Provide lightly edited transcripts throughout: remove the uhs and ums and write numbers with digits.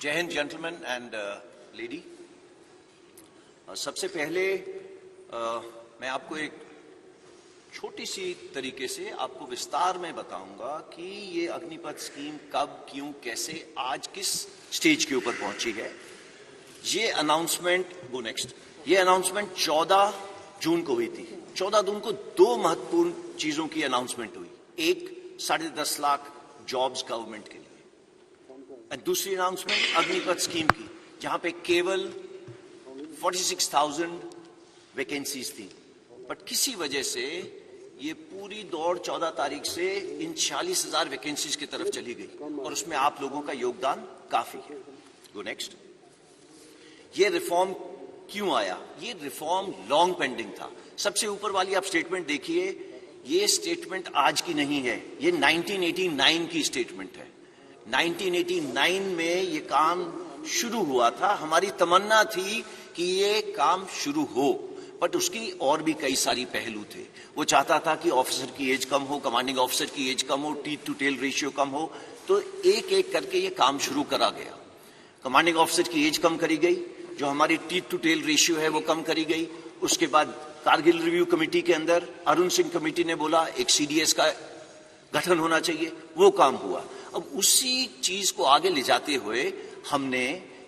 जय Hind gentleman and lady. सबसे पहले मैं आपको एक छोटी सी तरीके से आपको विस्तार में बताऊंगा कि ये अग्निपथ स्कीम कब, क्यों, कैसे, आज किस स्टेज के ऊपर पहुंची है। ये अनाउंसमेंट ये अनाउंसमेंट 14 जून को हुई थी। 14 जून को दो महत्वपूर्ण चीजों की अनाउंसमेंट हुई। एक 10.5 लाख जॉब्स गवर्नमेंट के लिए, और दूसरी अनाउंसमेंट अग्निपथ स्कीम की, जहां पे केवल 46,000 वैकेंसीज थी। बट किसी वजह से ये पूरी दौड़ 14 तारीख से इन 40,000 वैकेंसीज की तरफ चली गई, और उसमें आप लोगों का योगदान काफी है। Go next. ये रिफॉर्म क्यों आया? ये रिफॉर्म लॉन्ग पेंडिंग था। सबसे ऊपर वाली आप स्टेटमेंट देखिए, ये स्टेटमेंट आज की नहीं है, ये 1989 की स्टेटमेंट है। 1989 में ये काम शुरू हुआ था। हमारी तमन्ना थी कि ये काम शुरू हो, बट उसकी और भी कई सारी पहलू थे। वो चाहता था कि ऑफिसर की एज कम हो, कमांडिंग ऑफिसर की एज कम हो, टीथ टू टेल रेशियो कम हो, तो एक एक करके ये काम शुरू करा गया। कमांडिंग ऑफिसर की एज कम करी गई, जो हमारी टीथ टू टेल रेशियो है वो कम करी गई। उसके बाद कारगिल रिव्यू कमेटी के अंदर अरुण सिंह कमेटी ने बोला एक सीडीएस का गठन होना चाहिए, वो काम हुआ। अब उसी चीज को आगे ले जाते हुए हमने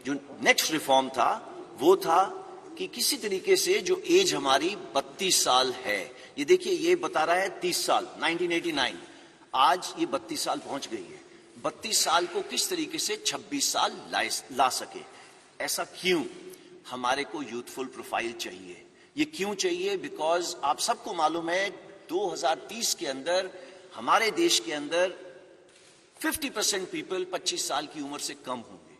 जो नेक्स्ट रिफॉर्म था वो था कि किसी तरीके से जो एज हमारी 32 साल है, ये देखिए ये बता रहा है 30 साल 1989, आज ये 32 साल पहुंच गई है। 32 साल को किस तरीके से 26 साल ला सके। ऐसा क्यों? हमारे को यूथफुल प्रोफाइल चाहिए। ये क्यों चाहिए? बिकॉज आप सबको मालूम है 2030 के अंदर हमारे देश के अंदर 50% पीपल 25 साल की उम्र से कम होंगे।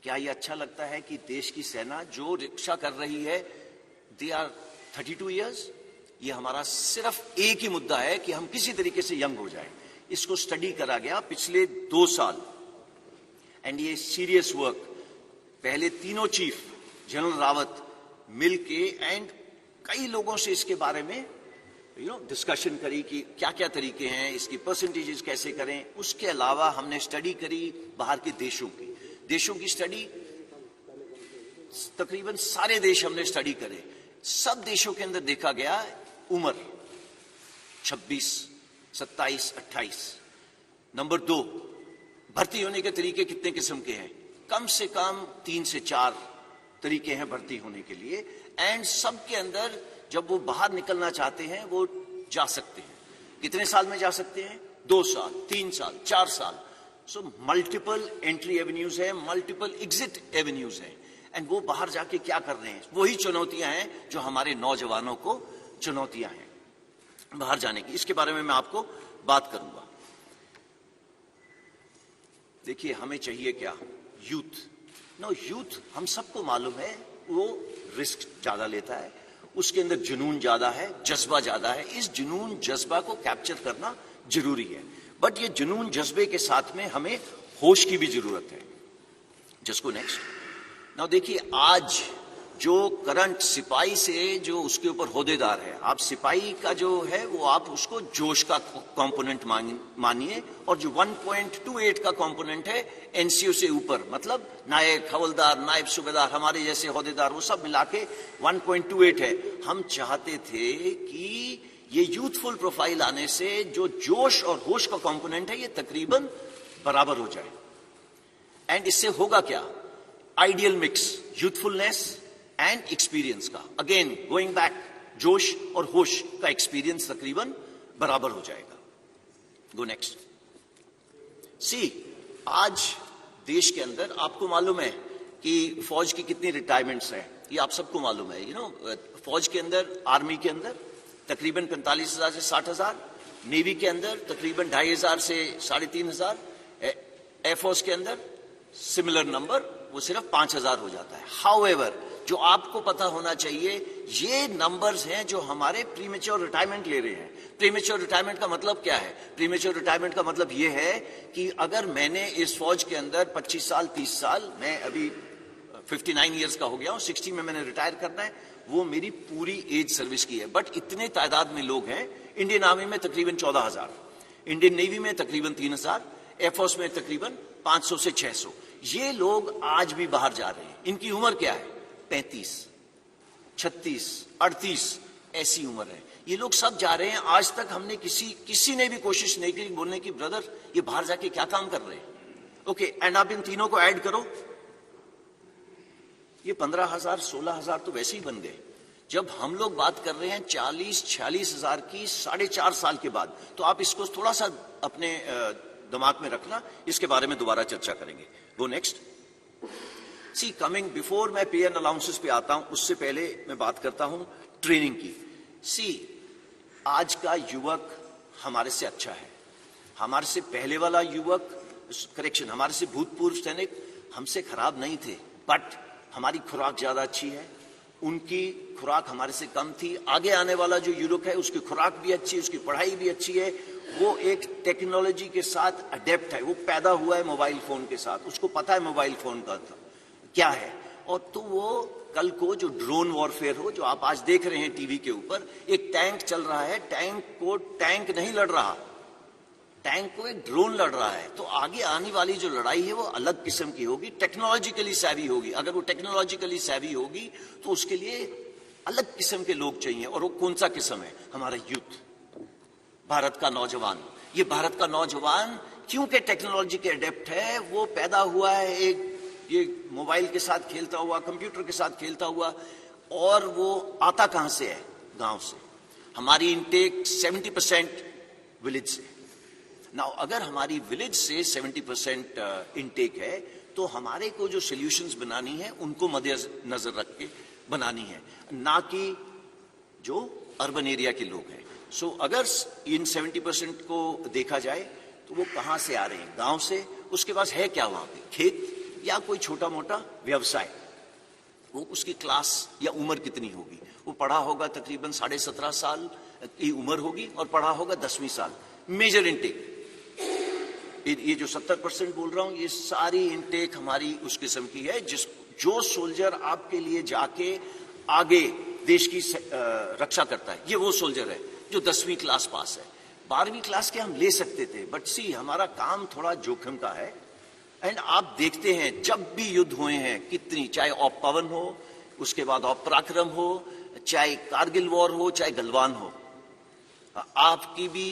क्या ये अच्छा लगता है कि देश की सेना जो रक्षा कर रही है दे आर 32 इयर्स? ये हमारा सिर्फ एक ही मुद्दा है कि हम किसी तरीके से यंग हो जाए। इसको स्टडी करा गया पिछले 2 साल, एंड ये सीरियस वर्क। पहले तीनों चीफ जनरल रावत मिलके एंड कई लोगों से इसके बारे में डिस्कशन करी कि क्या क्या तरीके हैं, इसकी परसेंटेजेस कैसे करें। उसके अलावा हमने स्टडी करी बाहर के देशों की स्टडी। तकरीबन सारे देश हमने स्टडी करे। सब देशों के अंदर देखा गया उम्र 26, 27, 28। नंबर 2, भर्ती होने के तरीके कितने किस्म के हैं? कम से कम 3 से 4 तरीके हैं भर्ती होने के लिए, एंड सबके अंदर जब वो बाहर निकलना चाहते हैं वो जा सकते हैं। कितने साल में जा सकते हैं? 2 साल, 3 साल, 4 साल। सो मल्टीपल एंट्री एवेन्यूज है, मल्टीपल एग्जिट एवेन्यूज है, एंड वो बाहर जाके क्या कर रहे हैं? वही चुनौतियां हैं जो हमारे नौजवानों को चुनौतियां हैं बाहर जाने की। इसके बारे में मैं आपको बात करूंगा। देखिए हमें चाहिए क्या? यूथ हम सबको मालूम है वो रिस्क ज्यादा लेता है, उसके अंदर जुनून ज्यादा है, जज्बा ज्यादा है। इस जुनून जज्बा को कैप्चर करना जरूरी है, बट ये जुनून जज्बे के साथ में हमें होश की भी जरूरत है। जिसको नेक्स्ट नाउ देखिए, आज जो करंट सिपाही से जो उसके ऊपर होदेदार है, आप सिपाही का जो है वो आप उसको जोश का कंपोनेंट मानिए, और जो 1.28 का कंपोनेंट है एनसीओ से ऊपर, मतलब नायक, हवलदार, नायब सूबेदार, हमारे जैसे होदेदार, वो सब मिला के 1.28 है। हम चाहते थे कि ये यूथफुल प्रोफाइल आने से जो जोश और होश का कंपोनेंट है ये तकरीबन बराबर हो जाए। एंड इससे होगा क्या? Ideal mix youthfulness and experience का। अगेन गोइंग बैक, जोश और होश का एक्सपीरियंस तकरीबन बराबर हो जाएगा। Go next. आज देश के अंदर आपको मालूम है कि फौज की कितनी रिटायरमेंट्स हैं, ये आप सबको मालूम है। फौज के अंदर, आर्मी के अंदर तकरीबन 45,000 से 60,000, नेवी के अंदर तकरीबन 2,500 से 3,500, एयरफोर्स के अंदर सिमिलर नंबर, वो सिर्फ 5,000 हो जाता है। हाउएवर, जो आपको पता होना चाहिए, ये नंबर्स हैं जो हमारे प्रीमेच्योर रिटायरमेंट ले रहे हैं। प्रीमेच्योर रिटायरमेंट का मतलब क्या है? प्रीमेच्योर रिटायरमेंट का मतलब ये है कि अगर मैंने इस फौज के अंदर 25 साल, 30 साल, मैं अभी 59 ईयर्स का हो गया हूं, 60 में मैंने रिटायर करना है, वो मेरी पूरी एज सर्विस की है। बट इतने तादाद में लोग हैं। इंडियन आर्मी में तकरीबन 14,000, इंडियन नेवी में तकरीबन 3,000, एयरफोर्स में तकरीबन 500 से 600। ये लोग आज भी बाहर जा रहे हैं। इनकी उम्र क्या है? 35, 36, 38 ऐसी उम्र है। ये लोग सब जा रहे हैं। आज तक हमने किसी ने भी कोशिश नहीं की बोलने की ब्रदर ये बाहर जाके क्या काम कर रहे हैं। ओके, एंड आप इन तीनों को ऐड करो, ये 15,000 16,000 तो वैसे ही बन गए। जब हम लोग बात कर रहे हैं 40-46 हजार की 4.5 साल के बाद, तो आप इसको थोड़ा सा अपने दिमाग में रखना, इसके बारे में दोबारा चर्चा करेंगे। Go next. See coming before मैं पे एंड अलाउंसेस पे आता हूं, उससे पहले मैं बात करता हूं ट्रेनिंग की। सी आज का युवक हमारे से अच्छा है। हमारे से पहले वाला युवक, करेक्शन, हमारे से भूतपूर्व सैनिक हमसे खराब नहीं थे, बट हमारी खुराक ज्यादा अच्छी है, उनकी खुराक हमारे से कम थी। आगे आने वाला जो युवक है उसकी खुराक भी अच्छी है, उसकी पढ़ाई भी अच्छी है, वो एक टेक्नोलॉजी के साथ अडेप्ट है, वो पैदा हुआ है मोबाइल फोन के साथ, उसको पता है मोबाइल फोन का क्या है। और तो वो कल को जो ड्रोन वॉरफेयर हो, जो आप आज देख रहे हैं टीवी के ऊपर, एक टैंक चल रहा है, टैंक को टैंक नहीं लड़ रहा, टैंक को एक ड्रोन लड़ रहा है। तो आगे आने वाली जो लड़ाई है वो अलग किस्म की होगी, टेक्नोलॉजिकली सैवी होगी। अगर वो टेक्नोलॉजिकली सैवी होगी तो उसके लिए अलग किस्म के लोग चाहिए। और वो कौन सा किस्म है? हमारा यूथ, भारत का नौजवान। ये भारत का नौजवान क्योंकि टेक्नोलॉजी के अडेप्ट है, वो पैदा हुआ है एक ये मोबाइल के साथ खेलता हुआ, कंप्यूटर के साथ खेलता हुआ, और वो आता कहां से है? गांव से। हमारी इनटेक 70% विलेज से। नाउ अगर हमारी विलेज से 70% इनटेक है, तो हमारे को जो सॉल्यूशंस बनानी है उनको मद्देनजर रख के बनानी है, ना कि जो अर्बन एरिया के लोग हैं। सो अगर इन 70% को देखा जाए तो वो कहां से आ रहे हैं? गांव से। उसके पास है क्या वहां पे? खेत या कोई छोटा मोटा व्यवसाय। वो उसकी क्लास या उम्र कितनी होगी? वो पढ़ा होगा तकरीबन 17.5 साल की उम्र होगी और पढ़ा होगा 10वीं साल। मेजर इनटेक, ये जो 70% बोल रहा हूं, ये सारी इनटेक हमारी उस किस्म की है जो सोल्जर आपके लिए जाके आगे देश की रक्षा करता है, ये वो सोल्जर है जो 10वीं क्लास पास है। 12वीं क्लास के हम ले सकते थे, बट सी हमारा काम थोड़ा जोखिम का है। एंड आप देखते हैं जब भी युद्ध हुए हैं कितनी, चाहे ऑप पवन हो, उसके बाद ऑप पराक्रम हो, चाहे कारगिल वॉर हो, चाहे गलवान हो, आपकी भी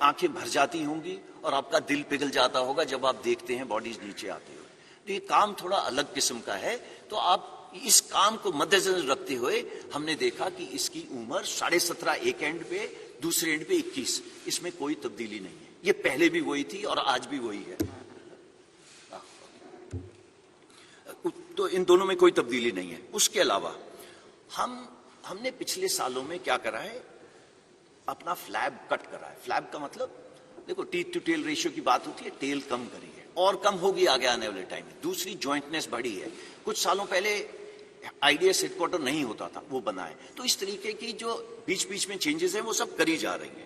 आंखें भर जाती होंगी और आपका दिल पिघल जाता होगा जब आप देखते हैं बॉडीज नीचे आते हुए। तो ये काम थोड़ा अलग किस्म का है। तो आप इस काम को मद्देनजर रखते हुए हमने देखा कि इसकी उम्र 17.5 एक एंड पे, दूसरे एंड पे 21, इसमें कोई तब्दीली नहीं है। ये पहले भी वही थी और आज भी वही है। तो इन दोनों में कोई तब्दीली नहीं है। उसके अलावा हमने पिछले सालों में क्या करा है? अपना फ्लैब कट करा है। फ्लैब का मतलब, देखो टीथ टू टेल रेशियो की बात होती है, टेल कम करी है और कम होगी आगे आने वाले टाइम में। दूसरी जॉइंटनेस बढ़ी है। कुछ सालों पहले आईडीएस हेडक्वार्टर नहीं होता था, वो बना है। तो इस तरीके की जो बीच बीच में चेंजेस हैं वो सब करी जा रही हैं।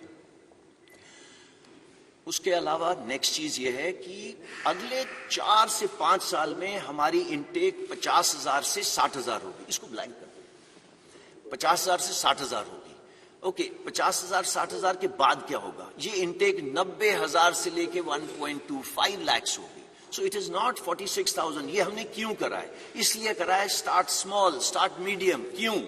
उसके अलावा नेक्स्ट चीज ये है कि अगले 4 से 5 साल में हमारी इनटेक 50,000 से 60,000 होगी। इसको ब्लैंक कर दो, 50,000 से 60,000 होगी। ओके, 50,000 60,000 के बाद क्या होगा? ये इनटेक 90,000 से लेके 1.25 लाख होगी। So it is not 46,000। ये हमने क्यों करा है? इसलिए करा है स्टार्ट स्मॉल, स्टार्ट मीडियम। क्यों?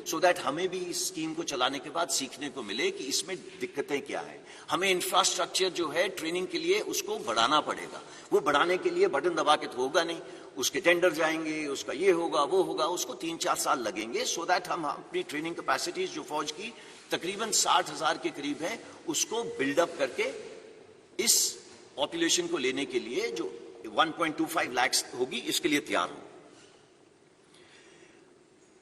सो दैट हमें भी इस स्कीम को चलाने के बाद सीखने को मिले कि इसमें दिक्कतें क्या है। हमें इंफ्रास्ट्रक्चर जो है ट्रेनिंग के लिए उसको बढ़ाना पड़ेगा। वो बढ़ाने के लिए बटन दबा के तो होगा नहीं, उसके टेंडर जाएंगे, उसका ये होगा वो होगा, उसको 3-4 साल लगेंगे। सो दैट हम अपनी ट्रेनिंग कैपेसिटीज जो फौज की तकरीबन 60,000 के करीब है, उसको बिल्डअप करके इस पॉपुलेशन को लेने के लिए जो 1.25 लाख होगी, इसके लिए तैयार हो।